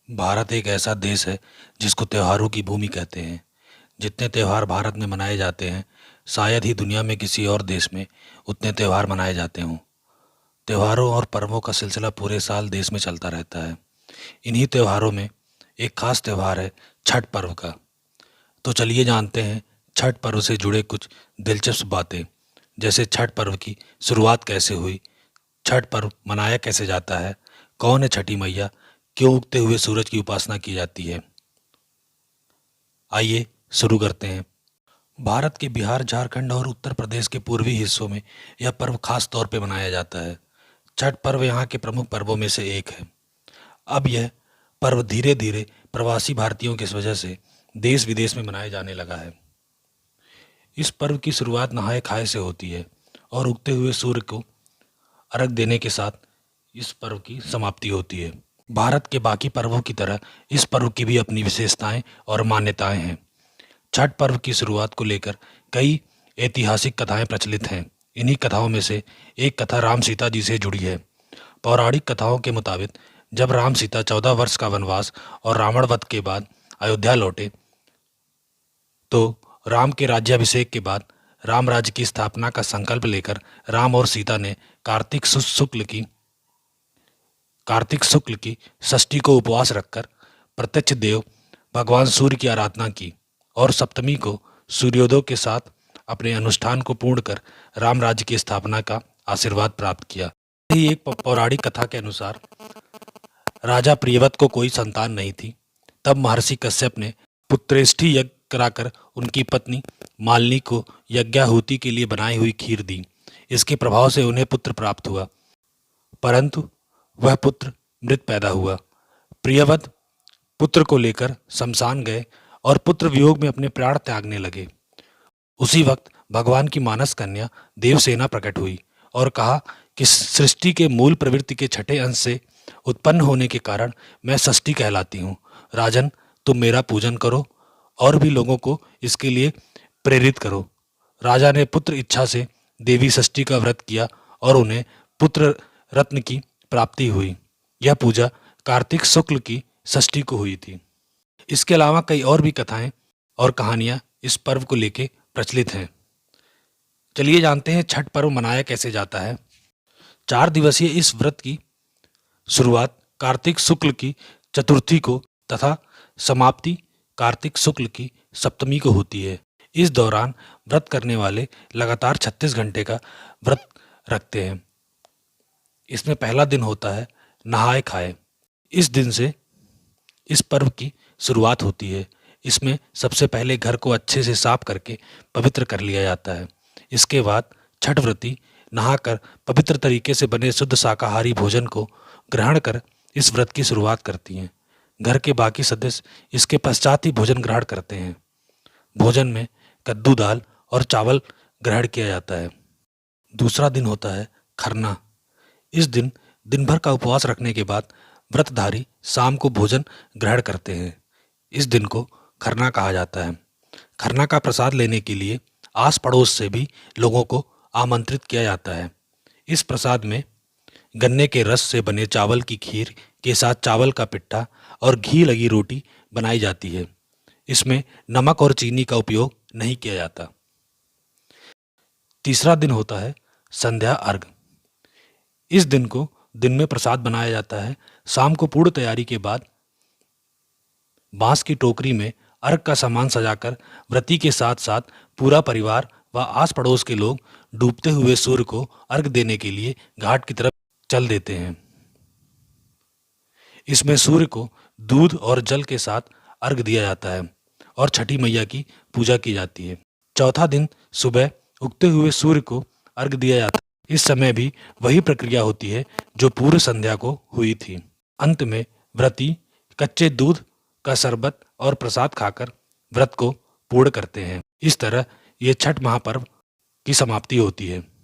भारत एक ऐसा देश है जिसको त्योहारों की भूमि कहते हैं। जितने त्योहार भारत में मनाए जाते हैं, शायद ही दुनिया में किसी और देश में उतने त्योहार मनाए जाते हों। त्योहारों और पर्वों का सिलसिला पूरे साल देश में चलता रहता है। इन्हीं त्योहारों में एक खास त्योहार है छठ पर्व का। तो चलिए जानते हैं छठ पर्व से जुड़े कुछ दिलचस्प बातें, जैसे छठ पर्व की शुरुआत कैसे हुई, छठ पर्व मनाया कैसे जाता है, कौन है छठी मैया, क्यों उगते हुए सूरज की उपासना की जाती है। आइए शुरू करते हैं। भारत के बिहार, झारखंड और उत्तर प्रदेश के पूर्वी हिस्सों में यह पर्व खास तौर पर मनाया जाता है। छठ पर्व यहाँ के प्रमुख पर्वों में से एक है। अब यह पर्व धीरे धीरे प्रवासी भारतीयों की वजह से देश विदेश में मनाया जाने लगा है। इस पर्व की शुरुआत नहाय खाए से होती है और उगते हुए सूर्य को अर्घ देने के साथ इस पर्व की समाप्ति होती है। भारत के बाकी पर्वों की तरह इस पर्व की भी अपनी विशेषताएं और मान्यताएं हैं। छठ पर्व की शुरुआत को लेकर कई ऐतिहासिक कथाएं प्रचलित हैं। इन्हीं कथाओं में से एक कथा राम सीता जी से जुड़ी है। पौराणिक कथाओं के मुताबिक जब राम सीता 14 वर्ष का वनवास और रावण वध के बाद अयोध्या लौटे, तो राम के राज्याभिषेक के बाद राम राज्य की स्थापना का संकल्प लेकर राम और सीता ने कार्तिक शुक्ल की षष्ठी को उपवास रखकर प्रत्यक्ष देव भगवान सूर्य की आराधना की और सप्तमी को सूर्योदय के साथ अपने अनुष्ठान को पूर्ण कर राम राज्य की स्थापना का आशीर्वाद प्राप्त किया। यही एक पौराणिक कथा के अनुसार राजा प्रियव्रत को कोई संतान नहीं थी। तब महर्षि कश्यप ने पुत्रेष्ठी यज्ञ कराकर उनकी पत्नी मालिनी को यज्ञाहुति के लिए बनाई हुई खीर दी। इसके प्रभाव से उन्हें पुत्र प्राप्त हुआ, परंतु वह पुत्र मृत पैदा हुआ। प्रियव्रत पुत्र को लेकर शमशान गए और पुत्र वियोग में अपने प्राण त्यागने लगे। उसी वक्त भगवान की मानस कन्या देवसेना प्रकट हुई और कहा कि सृष्टि के मूल प्रवृत्ति के छठे अंश से उत्पन्न होने के कारण मैं षष्ठी कहलाती हूँ। राजन, तुम मेरा पूजन करो और भी लोगों को इसके लिए प्रेरित करो। राजा ने पुत्र इच्छा से देवी षष्ठी का व्रत किया और उन्हें पुत्र रत्न की प्राप्ति हुई। यह पूजा कार्तिक शुक्ल की षष्ठी को हुई थी। इसके अलावा कई और भी कथाएं और कहानियां इस पर्व को लेके प्रचलित हैं। चलिए जानते हैं छठ पर्व मनाया कैसे जाता है। 4 दिवसीय इस व्रत की शुरुआत कार्तिक शुक्ल की चतुर्थी को तथा समाप्ति कार्तिक शुक्ल की सप्तमी को होती है। इस दौरान व्रत करने वाले लगातार 36 घंटे का व्रत रखते हैं। इसमें पहला दिन होता है नहाय खाए। इस दिन से इस पर्व की शुरुआत होती है। इसमें सबसे पहले घर को अच्छे से साफ करके पवित्र कर लिया जाता है। इसके बाद छठ व्रती नहाकर पवित्र तरीके से बने शुद्ध शाकाहारी भोजन को ग्रहण कर इस व्रत की शुरुआत करती हैं। घर के बाकी सदस्य इसके पश्चात ही भोजन ग्रहण करते हैं। भोजन में कद्दू दाल और चावल ग्रहण किया जाता है। दूसरा दिन होता है खरना। इस दिन दिन भर का उपवास रखने के बाद व्रतधारी शाम को भोजन ग्रहण करते हैं। इस दिन को खरना कहा जाता है। खरना का प्रसाद लेने के लिए आस पड़ोस से भी लोगों को आमंत्रित किया जाता है। इस प्रसाद में गन्ने के रस से बने चावल की खीर के साथ चावल का पिट्ठा और घी लगी रोटी बनाई जाती है। इसमें नमक और चीनी का उपयोग नहीं किया जाता। तीसरा दिन होता है संध्या अर्घ। इस दिन को दिन में प्रसाद बनाया जाता है। शाम को पूर्ण तैयारी के बाद बांस की टोकरी में अर्घ का सामान सजाकर व्रती के साथ साथ पूरा परिवार व आस पड़ोस के लोग डूबते हुए सूर्य को अर्घ देने के लिए घाट की तरफ चल देते हैं। इसमें सूर्य को दूध और जल के साथ अर्घ दिया जाता है और छठी मैया की पूजा की जाती है। चौथा दिन सुबह उगते हुए सूर्य को अर्घ दिया जाता है। इस समय भी वही प्रक्रिया होती है जो पूर्व संध्या को हुई थी। अंत में व्रती कच्चे दूध का शरबत और प्रसाद खाकर व्रत को पूर्ण करते हैं। इस तरह ये छठ महापर्व की समाप्ति होती है।